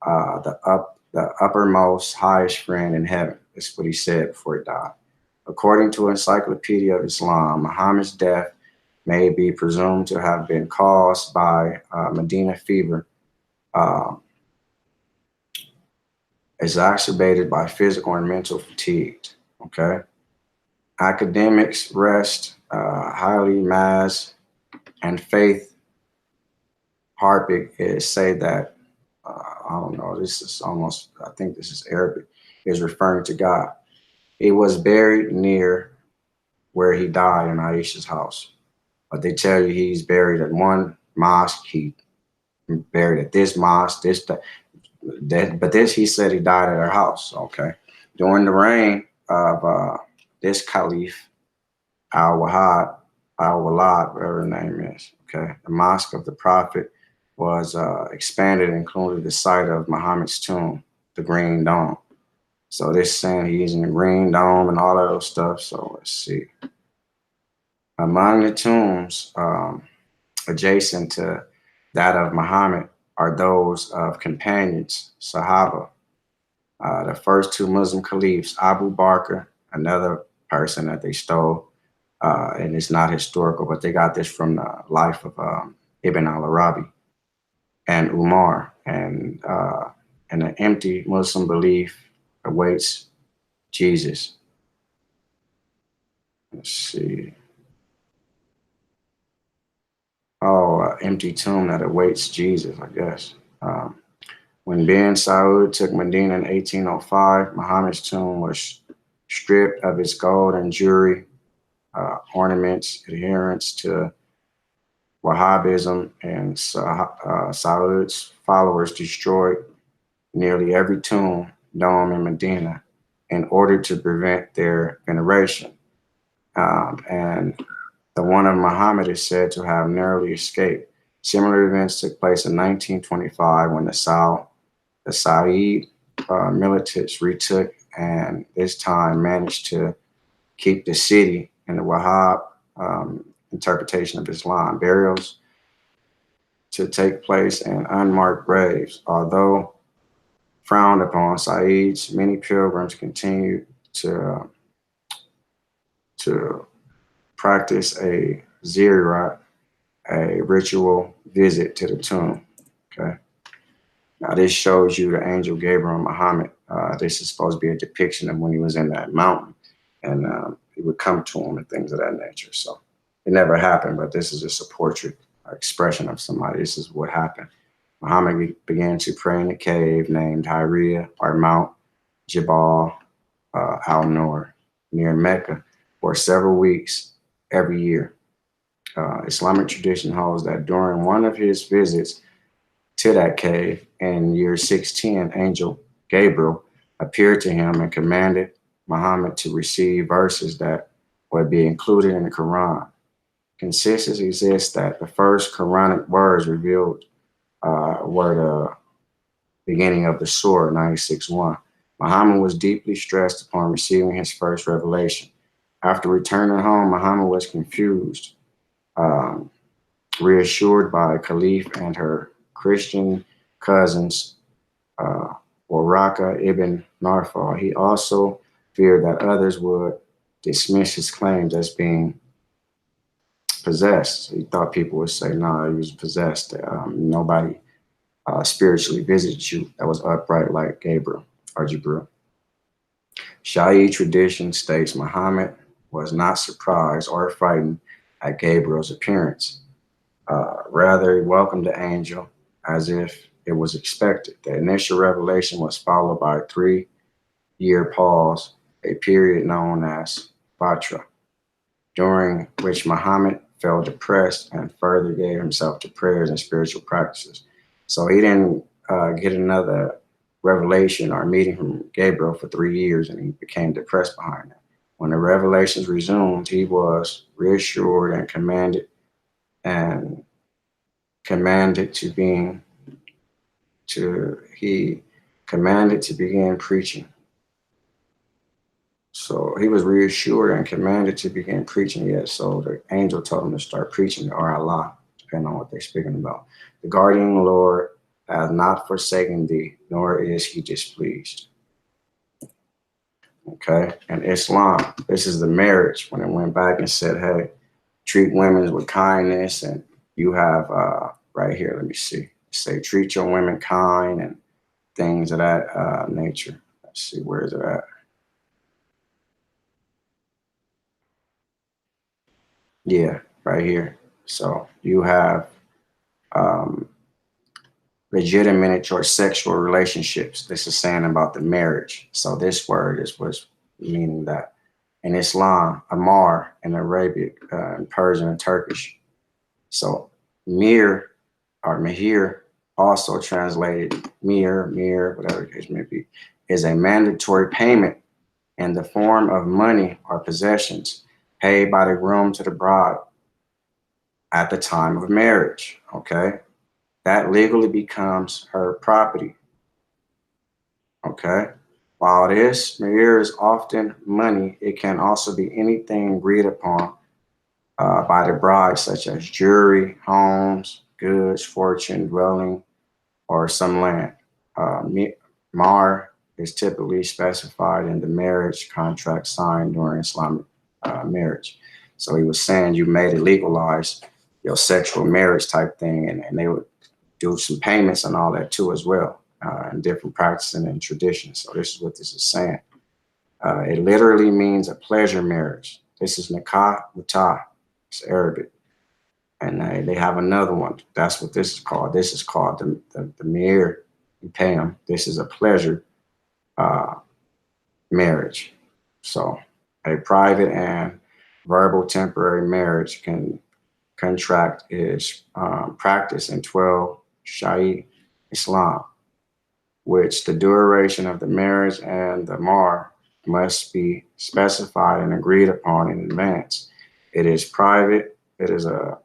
the uppermost, highest friend in heaven." That's what he said before he died. According to Encyclopedia of Islam, Muhammad's death may be presumed to have been caused by Medina fever, uh, exacerbated by physical and mental fatigue. Okay. Academics rest highly Maz and Faith Harpic is say that I don't know. This is almost, I think this is Arabic. Is referring to God. He was buried near where he died in Aisha's house, but they tell you he's buried at one mosque. He buried at this mosque. But this he said he died at her house. Okay, during the reign of this Caliph Al-Wahad, Al-Walad, whatever his name is. Okay, the mosque of the Prophet was expanded and included the site of Muhammad's tomb, the Green Dome. So this saying he's in the Green Dome and all of those stuff. So let's see. Among the tombs adjacent to that of Muhammad are those of companions, Sahaba, the first two Muslim caliphs, Abu Bakr, another person that they stole, and it's not historical, but they got this from the life of Ibn al-Arabi, and Umar, and an empty Muslim belief awaits Jesus. Let's see. Oh, empty tomb that awaits Jesus, I guess. When bin Saud took Medina in 1805, Muhammad's tomb was stripped of its gold and jewelry, ornaments, adherents to Wahhabism, and Saud's followers destroyed nearly every tomb dome in Medina in order to prevent their veneration. And the one of Muhammad is said to have narrowly escaped. Similar events took place in 1925 when the Saud militants retook and this time managed to keep the city in the Wahhab interpretation of Islam. Burials to take place in unmarked graves. Although frowned upon, Said's many pilgrims continued to practice a ziyarat, a ritual visit to the tomb. Okay. Now this shows you the angel Gabriel and Muhammad. This is supposed to be a depiction of when he was in that mountain, and he would come to him and things of that nature. So it never happened, but this is just a portrait expression of somebody. This is what happened. Muhammad began to pray in a cave named Hira or Mount Jabal al-Nur near Mecca for several weeks every year. Islamic tradition holds that during one of his visits to that cave in year 610, angel Gabriel appeared to him and commanded Muhammad to receive verses that would be included in the Quran. Consistency exists that the first Quranic words revealed were the beginning of the Surah 96:1. Muhammad was deeply stressed upon receiving his first revelation. After returning home, Muhammad was confused, reassured by Caliph and her Christian cousins, Waraka ibn Narfal. He also feared that others would dismiss his claims as being possessed. He thought people would say, no, he was possessed. Nobody spiritually visited you that was upright like Gabriel or Jibril. Shi'i tradition states Muhammad was not surprised or frightened at Gabriel's appearance. Rather, he welcomed the angel as if it was expected. The initial revelation was followed by a 3-year pause, a period known as Fatra, during which Muhammad felt depressed and further gave himself to prayers and spiritual practices. So he didn't get another revelation or meeting from Gabriel for 3 years, and he became depressed behind that. When the revelations resumed, he was reassured and commanded to being he commanded to begin preaching. So he was reassured and commanded to begin preaching. Yes, so the angel told him to start preaching, or Allah, depending on what they're speaking about. The guardian Lord has not forsaken thee, nor is he displeased. Okay, and Islam, this is the marriage when it went back and said, hey, treat women with kindness. And you have right here, let me see, say treat your women kind and things of that nature. Let's see, where is it at? Yeah, right here. So you have um, legitimate or sexual relationships. This is saying about the marriage. So this word was meaning that in Islam, Amar in Arabic, in Persian and Turkish. So mir or mahir, also translated mir, whatever the case may be, is a mandatory payment in the form of money or possessions paid by the groom to the bride at the time of marriage. Okay, that legally becomes her property. Okay, while this mahir is often money, it can also be anything agreed upon by the bride, such as jewelry, homes, goods, fortune, dwelling, or some land. Mar is typically specified in the marriage contract signed during Islamic marriage. So he was saying you made it legalized your sexual marriage type thing, and they would do some payments and all that too as well, and different practices and traditions. So this is what this is saying. It literally means a pleasure marriage. This is nikah mutah. It's Arabic. And they have another one. That's what this is called. This is called the mir payam. This is a pleasure marriage. So a private and verbal temporary marriage contract is practiced in 12 Sharia Islam, which the duration of the marriage and the mar must be specified and agreed upon in advance. It is private. It is a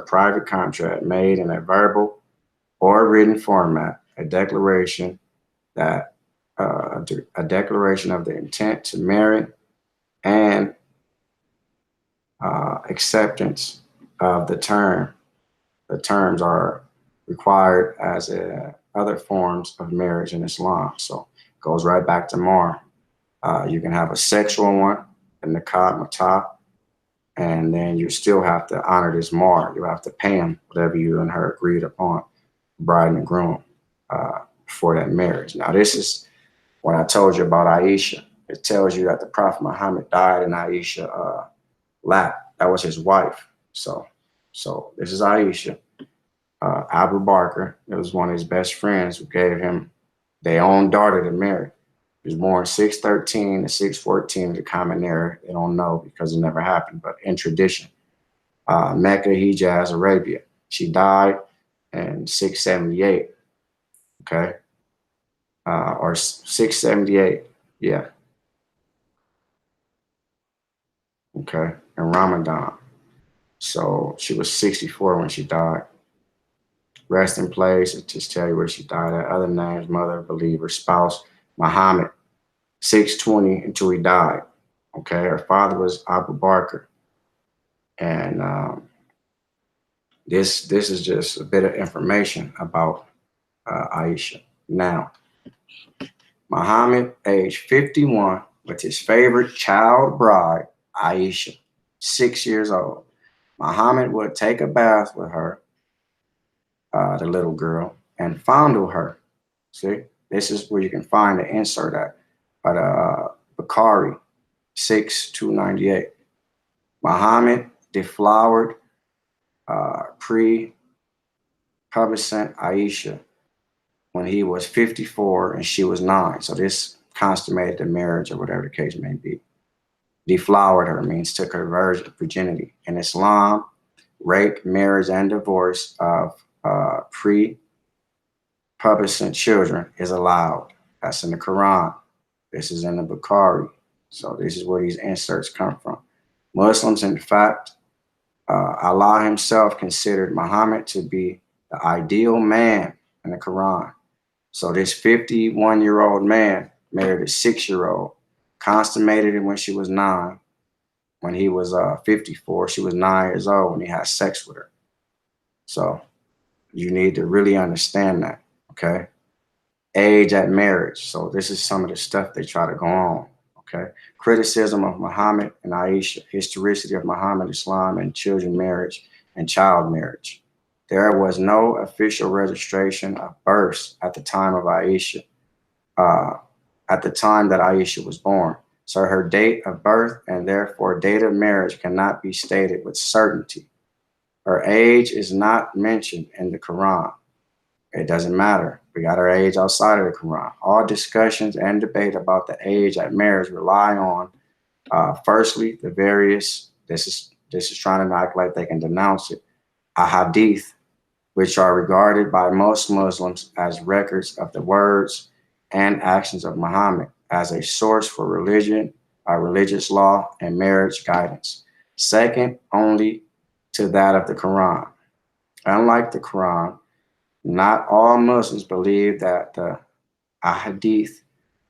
private contract made in a verbal or written format, a declaration of the intent to marry and acceptance of the term. The terms are required as other forms of marriage in Islam. So it goes right back to Mar. You can have a sexual one, the nikah matah, and then you still have to honor this Mar. You have to pay him whatever you and her agreed upon, bride and groom, for that marriage. Now, this is what I told you about Aisha. It tells you that the Prophet Muhammad died in Aisha lap. That was his wife. So this is Aisha. Abu Bakr, it was one of his best friends who gave him their own daughter to marry. He was born 613 to 614 is a common error. They don't know because it never happened, but in tradition. Mecca, Hijaz, Arabia. She died in 678, okay? Or 678, yeah. Okay, in Ramadan. So she was 64 when she died. Rest in place, it just tell you where she died at. Other names, mother, believer, spouse, Muhammad, 620 until he died. Okay, her father was Abu Bakr. And this is just a bit of information about Aisha. Now, Muhammad, age 51, with his favorite child bride, Aisha, 6 years old. Muhammad would take a bath with her, the little girl, and fondle her. See, this is where you can find the insert at, Bukhari. 6:298. Muhammad deflowered pre-pubescent Aisha when he was 54 and she was 9. So this consummated the marriage or whatever the case may be. Deflowered her means took her virginity. In Islam, rape, marriage, and divorce of pre-pubescent children is allowed. That's in the Quran. This is in the Bukhari. So this is where these inserts come from. Muslims, in fact, Allah himself considered Muhammad to be the ideal man in the Quran. So this 51-year-old man married a 6-year-old, consummated it when she was 9. When he was 54, she was 9 years old when he had sex with her. So you need to really understand that, okay? Age at marriage. So this is some of the stuff they try to go on, okay? Criticism of Muhammad and Aisha, historicity of Muhammad, Islam, and children marriage and child marriage. There was no official registration of births at the time of Aisha, at the time that Aisha was born. So her date of birth and therefore date of marriage cannot be stated with certainty. Her age is not mentioned in the Quran. It doesn't matter. We got her age outside of the Quran. All discussions and debate about the age at marriage rely on, firstly, the various, this is trying to act like they can denounce it, ahadith, which are regarded by most Muslims as records of the words and actions of Muhammad as a source for religion, religious law, and marriage guidance. Second only to that of the Quran. Unlike the Quran, not all Muslims believe that the ahadith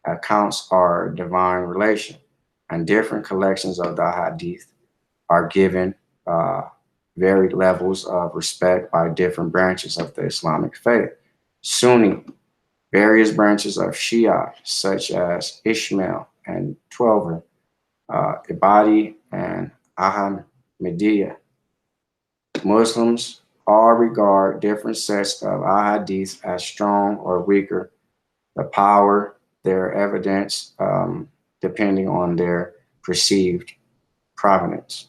accounts are divine relation, and different collections of the ahadith are given varied levels of respect by different branches of the Islamic faith. Sunni, various branches of Shia, such as Ishmael and Twelver, Ibadi, and Ahmadiyya. Muslims all regard different sets of ahadith as strong or weaker, the power, their evidence, depending on their perceived provenance.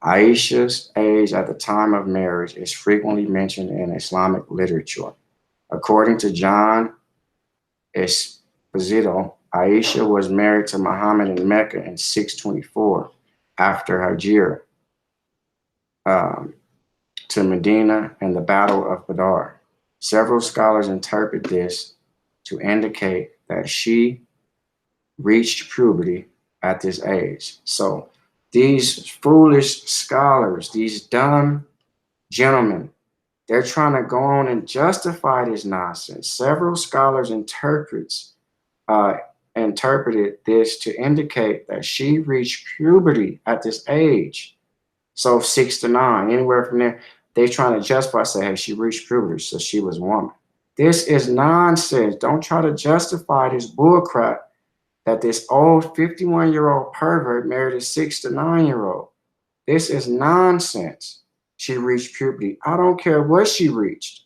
Aisha's age at the time of marriage is frequently mentioned in Islamic literature. According to John Esposito, Aisha was married to Muhammad in Mecca in 624 after Hijrah to Medina and the Battle of Badr. Several scholars interpret this to indicate that she reached puberty at this age. So these foolish scholars, these dumb gentlemen, they're trying to go on and justify this nonsense. Several scholars interpreted this to indicate that she reached puberty at this age. So 6 to 9, anywhere from there, they're trying to justify, say, hey, she reached puberty, so she was a woman. This is nonsense. Don't try to justify this bullcrap that this old 51-year-old pervert married a 6 to 9-year-old. This is nonsense. She reached puberty. I don't care what she reached.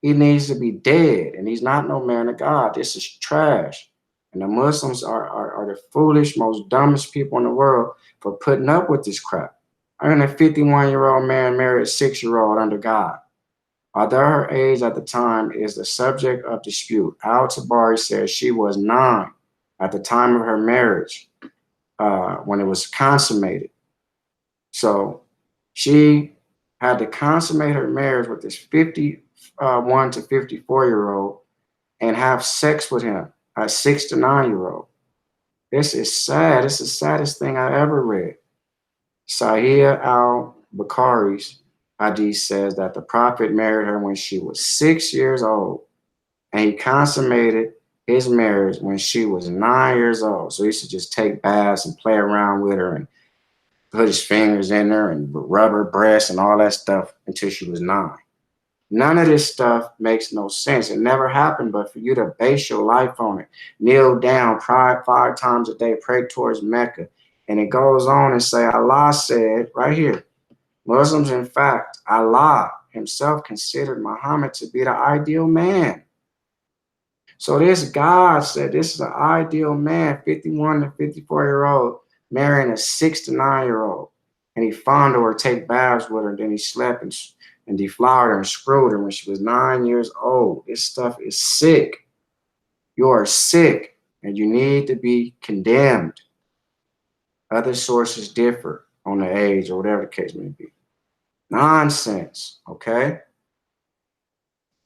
He needs to be dead, and he's not no man of God. This is trash. And the Muslims are the foolish, most dumbest people in the world for putting up with this crap. I'm a 51-year-old man married a 6-year-old under God. Although her age at the time is the subject of dispute, Al-Tabari says she was 9 at the time of her marriage when it was consummated. So she had to consummate her marriage with this 51 to 54-year-old and have sex with him, a 6 to 9-year-old. This is sad. This is the saddest thing I ever read. Sahih al-Bukhari's hadith says that the Prophet married her when she was 6 years old, and he consummated his marriage when she was 9 years old. So he used to just take baths and play around with her and put his fingers in her and rub her breasts and all that stuff until she was 9. None of this stuff makes no sense. It never happened, but for you to base your life on it, kneel down, cry 5 times a day, pray towards Mecca. And it goes on and say, Allah said right here, Muslims, in fact, Allah himself considered Muhammad to be the ideal man. So this God said this is an ideal man, 51 to 54-year-old marrying a 6 to 9 year old. And he fondled her, take baths with her, and then he slept and deflowered her and screwed her when she was 9 years old. This stuff is sick. You are sick and you need to be condemned. Other sources differ on the age or whatever the case may be. Nonsense, okay?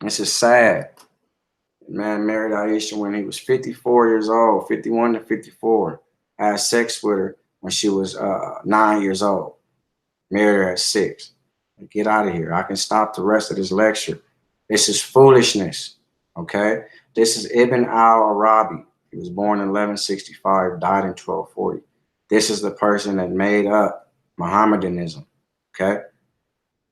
This is sad. Man married Aisha when he was 54 years old, 51 to 54. Had sex with her when she was 9 years old. Married her at 6. Get out of here. I can stop the rest of this lecture. This is foolishness, okay? This is Ibn al-Arabi. He was born in 1165, died in 1240. This is the person that made up Mohammedanism, okay?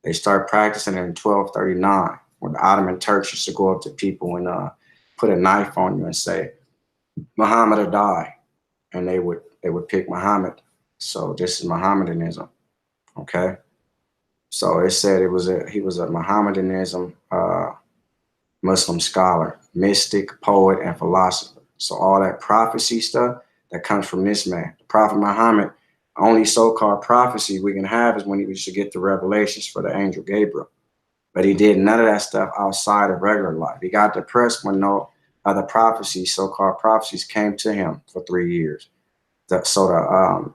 They start practicing it in 1239, when the Ottoman Turks used to go up to people and put a knife on you and say, Muhammad or die. And they would pick Muhammad. So this is Mohammedanism, okay? So it said he was a Mohammedanism Muslim scholar, mystic, poet, and philosopher. So all that prophecy stuff that comes from this man, the Prophet Muhammad, only so-called prophecy we can have is when he used to get the revelations for the angel Gabriel. But he did none of that stuff outside of regular life. He got depressed when no other prophecies, so-called prophecies, came to him for 3 years. So the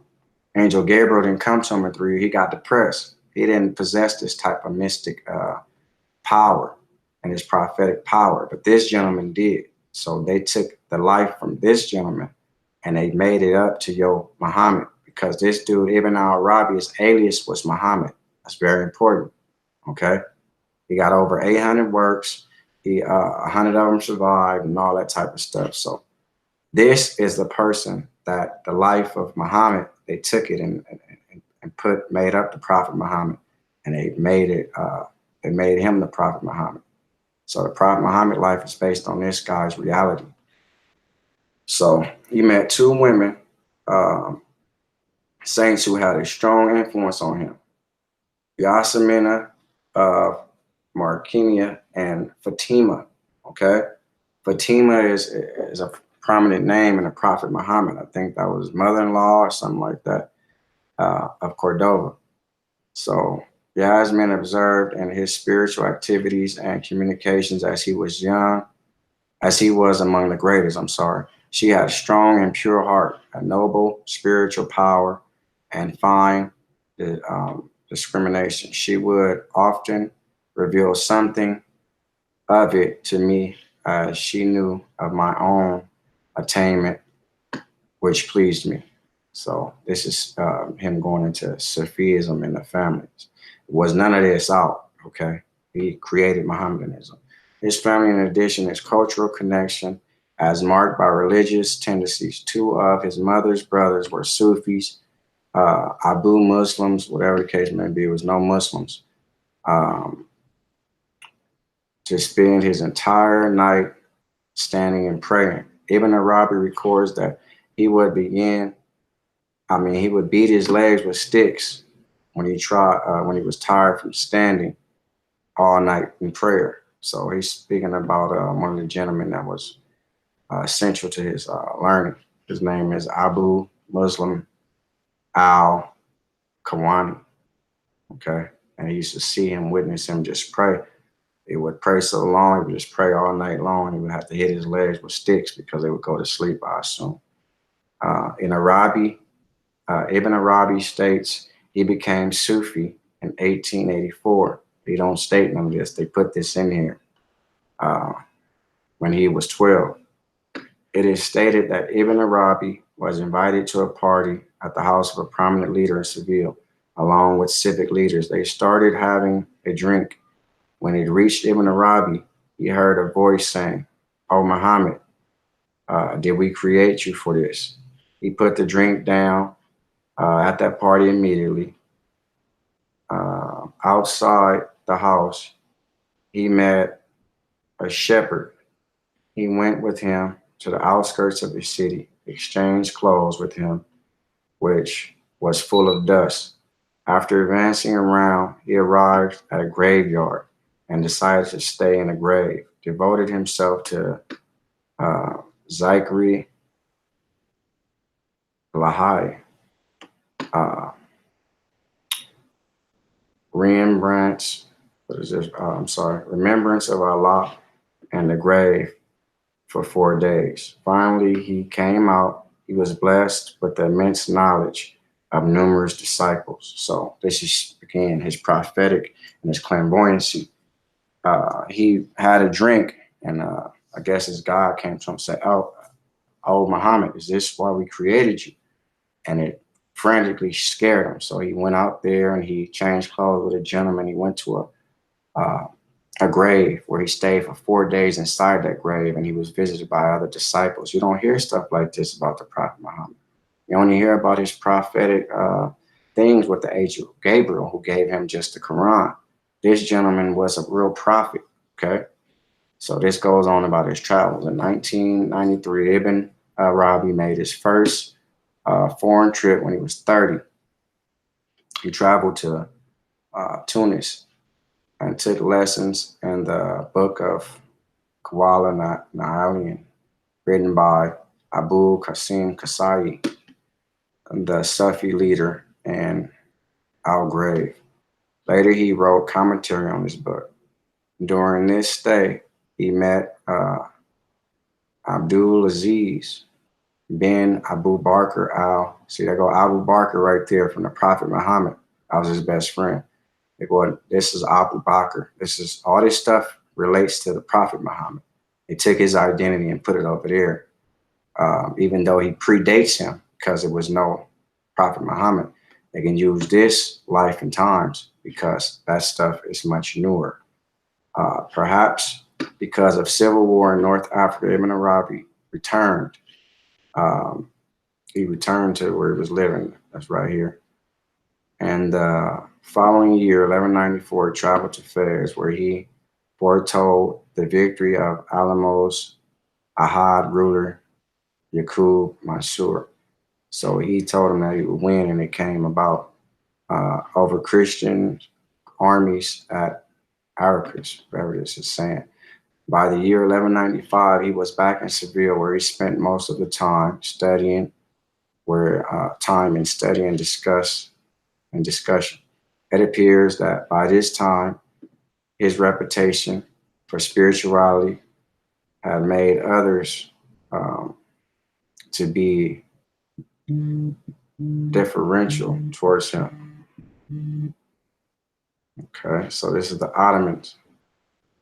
angel Gabriel didn't come to him in 3 years. He got depressed. He didn't possess this type of mystic power and his prophetic power, but this gentleman did. So they took the life from this gentleman and they made it up to Muhammad, because this dude, Ibn al-Arabi, his alias was Muhammad. That's very important, okay? He got over 800 works. 100 of them survived and all that type of stuff. So this is the person that the life of Muhammad, they took it and made up the Prophet Muhammad, and they made him the Prophet Muhammad. So the Prophet Muhammad life is based on this guy's reality. So he met 2 women, saints who had a strong influence on him. Yasamina of Markinia and Fatima, okay? Fatima is a prominent name in the Prophet Muhammad. I think that was mother-in-law or something like that, of Cordova. So Yasmin observed in his spiritual activities and communications as he was among the greatest, She had a strong and pure heart, a noble spiritual power, and fine discrimination. She would often reveal something of it to me as she knew of my own attainment, which pleased me. So this is him going into Sufism in the family. Was none of this out, okay? He created Mohammedanism. His family, in addition, his cultural connection as marked by religious tendencies. 2 of his mother's brothers were Sufis, Abu Muslims, whatever the case may be, was no Muslims. To spend his entire night standing and praying. Ibn Arabi records that he would beat his legs with sticks when he was tired from standing all night in prayer. So he's speaking about one of the gentlemen that was essential to his learning. His name is Abu Muslim al-Kawani, okay? And he used to see him, witness him just pray. He would pray so long, he would just pray all night long. He would have to hit his legs with sticks because they would go to sleep, I assume. Ibn Arabi states he became Sufi in 1884. They don't state none of this. They put this in here when he was 12. It is stated that Ibn Arabi was invited to a party at the house of a prominent leader in Seville, along with civic leaders. They started having a drink. When it reached Ibn Arabi, he heard a voice saying, "Oh, Muhammad, did we create you for this?" He put the drink down at that party immediately. Outside the house, he met a shepherd. He went with him to the outskirts of the city, exchanged clothes with him, which was full of dust. After advancing around, he arrived at a graveyard and decided to stay in the grave, devoted himself to Zikri Lahai, uh, Remembrance, what is this? I'm sorry, Remembrance of Allah and the grave for 4 days. Finally, he came out. He was blessed with the immense knowledge of numerous disciples. So this is, again, his prophetic and his clairvoyancy. He had a drink, and I guess his God came to him and said, oh, Muhammad, is this why we created you? And it frantically scared him. So he went out there and he changed clothes with a gentleman. He went to a grave where he stayed for 4 days inside that grave, and he was visited by other disciples. You don't hear stuff like this about the Prophet Muhammad. You only hear about his prophetic things with the angel Gabriel, who gave him just the Quran. This gentleman was a real prophet, okay? So this goes on about his travels. In 1993, Ibn Arabi made his first foreign trip when he was 30. He traveled to Tunis and took lessons in the book of Kuala Nahalian, written by Abu Qasim Kasai, the Sufi leader in Al-Grave. Later, he wrote commentary on this book. During this stay, he met Abdul Aziz bin Abu Bakr see, there go Abu Bakr right there from the Prophet Muhammad. I was his best friend. They go, this is Abu Bakr. This is all this stuff relates to the Prophet Muhammad. They took his identity and put it over there, even though he predates him because there was no Prophet Muhammad. They can use this life and times because that stuff is much newer. Perhaps because of civil war in North Africa, Ibn Arabi returned. He returned to where he was living. That's right here. And the following year, 1194, traveled to Fez, where he foretold the victory of Alamo's Ahad ruler, Yaqub Mansur. So he told him that he would win, and it came about over Christian armies at Arcus, whatever this is saying. By the year 1195, he was back in Seville, where he spent most of the time studying, discussion. It appears that by this time, his reputation for spirituality had made others to be deferential towards him. Okay, so this is the Ottomans,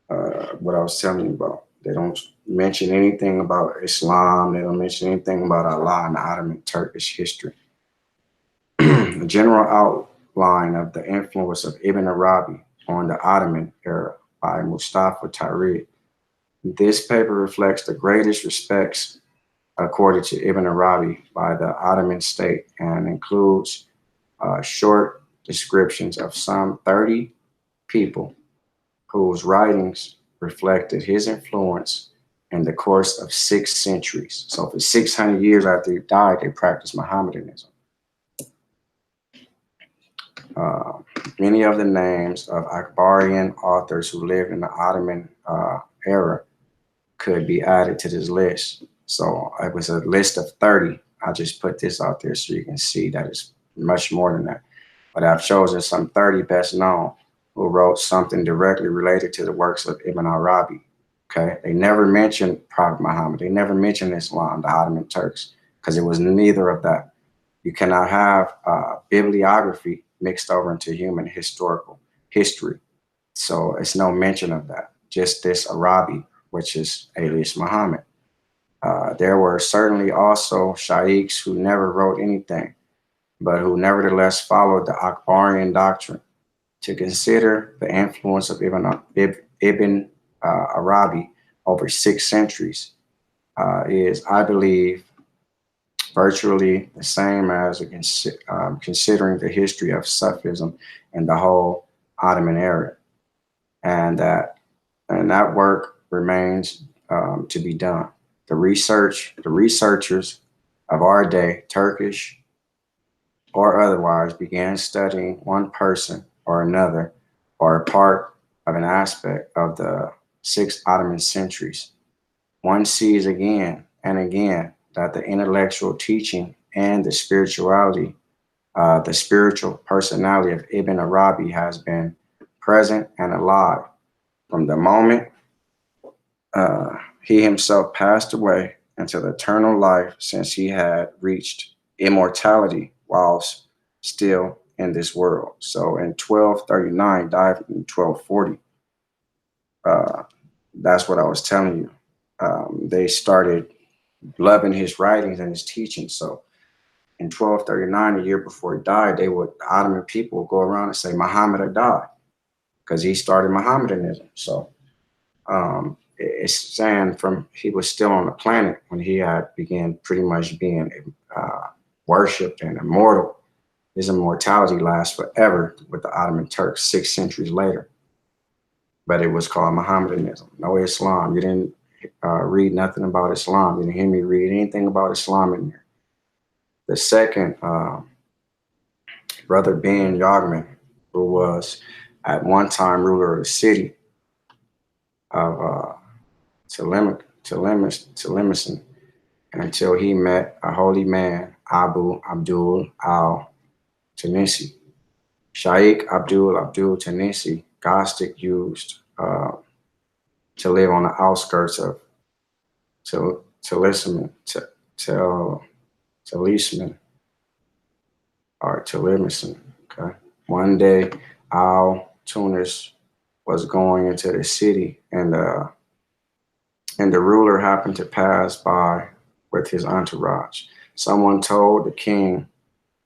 what I was telling you about. They don't mention anything about Islam. They don't mention anything about Allah in the Ottoman Turkish history. A general outline of the influence of Ibn Arabi on the Ottoman era by Mustafa Tahrir. This paper reflects the greatest respects accorded to Ibn Arabi by the Ottoman state and includes short descriptions of some 30 people whose writings reflected his influence in the course of 6 centuries. So for 600 years after he died, they practiced Mohammedanism. Many of the names of Akbarian authors who lived in the Ottoman era could be added to this list. So it was a list of 30. I just put this out there so you can see that it's much more than that. But I've chosen some 30 best known who wrote something directly related to the works of Ibn Arabi. Okay, they never mentioned Prophet Muhammad. They never mentioned Islam, the Ottoman Turks, because it was neither of that. You cannot have bibliography mixed over into human historical history. So it's no mention of that. Just this Arabi, which is alias Muhammad. There were certainly also shaykhs who never wrote anything, but who nevertheless followed the Akbarian doctrine. To consider the influence of Ibn Arabi over 6 centuries is, I believe, virtually the same as considering the history of Sufism and the whole Ottoman era, and that work remains to be done. The researchers of our day, Turkish or otherwise, began studying one person or another or a part of an aspect of the 6 Ottoman centuries. One sees again and again that the intellectual teaching and the spirituality The spiritual personality of Ibn Arabi has been present and alive from the moment he himself passed away into the eternal life, since he had reached immortality whilst still in this world. So in 1239, died in 1240. Uh, that's what I was telling you. They started loving his writings and his teachings. So in 1239, a year before he died, the Ottoman people would go around and say Muhammad had died because he started Mohammedanism. So it's saying from he was still on the planet when he had began pretty much being worshipped and immortal. His immortality lasts forever with the Ottoman Turks 6 centuries later. But it was called Mohammedanism, no Islam. You didn't read nothing about Islam. You didn't hear me read anything about Islam in there. The second, Brother Ben Yagman, who was at one time ruler of the city of Tlemcen, until he met a holy man, Abu Abdul al-Tunisi. Shaykh Abdul Tunisi, Gnostic, used to live on the outskirts of Talisman, or Tlemcen. Okay. One day, Tunis was going into the city, and the ruler happened to pass by with his entourage. Someone told the king,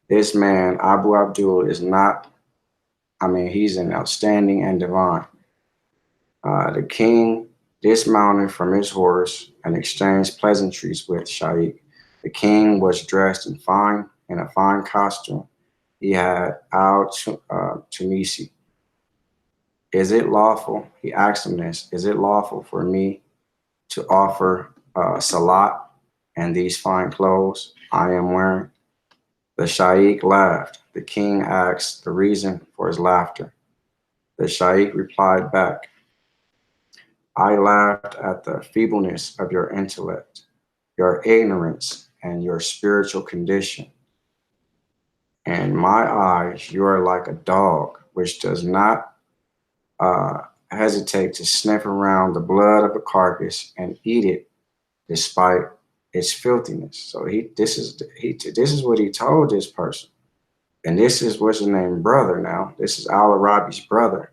"This man, Abu Abdul, is not, he's an outstanding and divine." The king dismounted from his horse and exchanged pleasantries with Shaikh. The king was dressed in a fine costume. He had Tunisi. Is it lawful? He asked him this. Is it lawful for me to offer salat and these fine clothes I am wearing? The Shaikh laughed. The king asked the reason for his laughter. The Shaikh replied back, I laughed at the feebleness of your intellect, your ignorance, and your spiritual condition. In my eyes, you are like a dog which does not hesitate to sniff around the blood of a carcass and eat it despite its filthiness. So this is what he told this person. And this is what's his name, brother now. This is Al-Arabi's brother.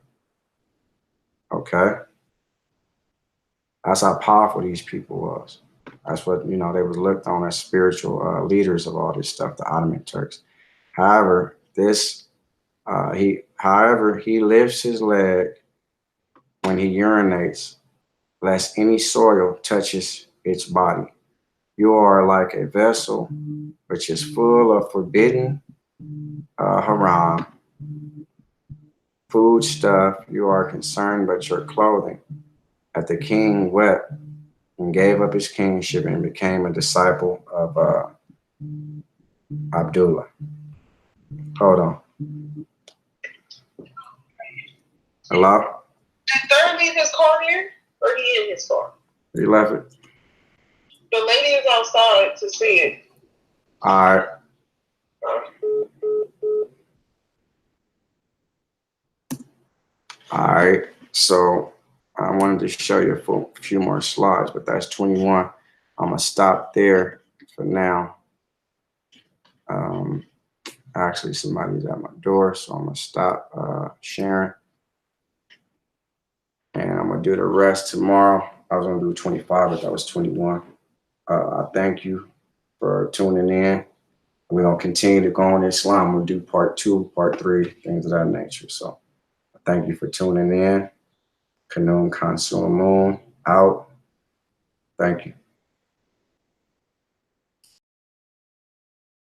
Okay? That's how powerful these people was. That's what, they was looked on as spiritual leaders of all this stuff, the Ottoman Turks. However, he lifts his leg when he urinates, lest any soil touches its body. You are like a vessel which is full of forbidden haram food stuff. You are concerned but your clothing. That the king wept and gave up his kingship and became a disciple of Abdullah. Hold on. Hello? Did Third leave his car here, or he in his car? He left it. The lady is outside to see it. All right. All right. So I wanted to show you a few more slides, but that's 21. I'm going to stop there for now. Actually, somebody's at my door, so I'm going to stop sharing. And I'm going to do the rest tomorrow. I was going to do 25, but that was 21. I thank you for tuning in. We're going to continue to go on Islam. We'll do part 2, part 3, things of that nature. So thank you for tuning in. Kanun Kansul Moon out. Thank you.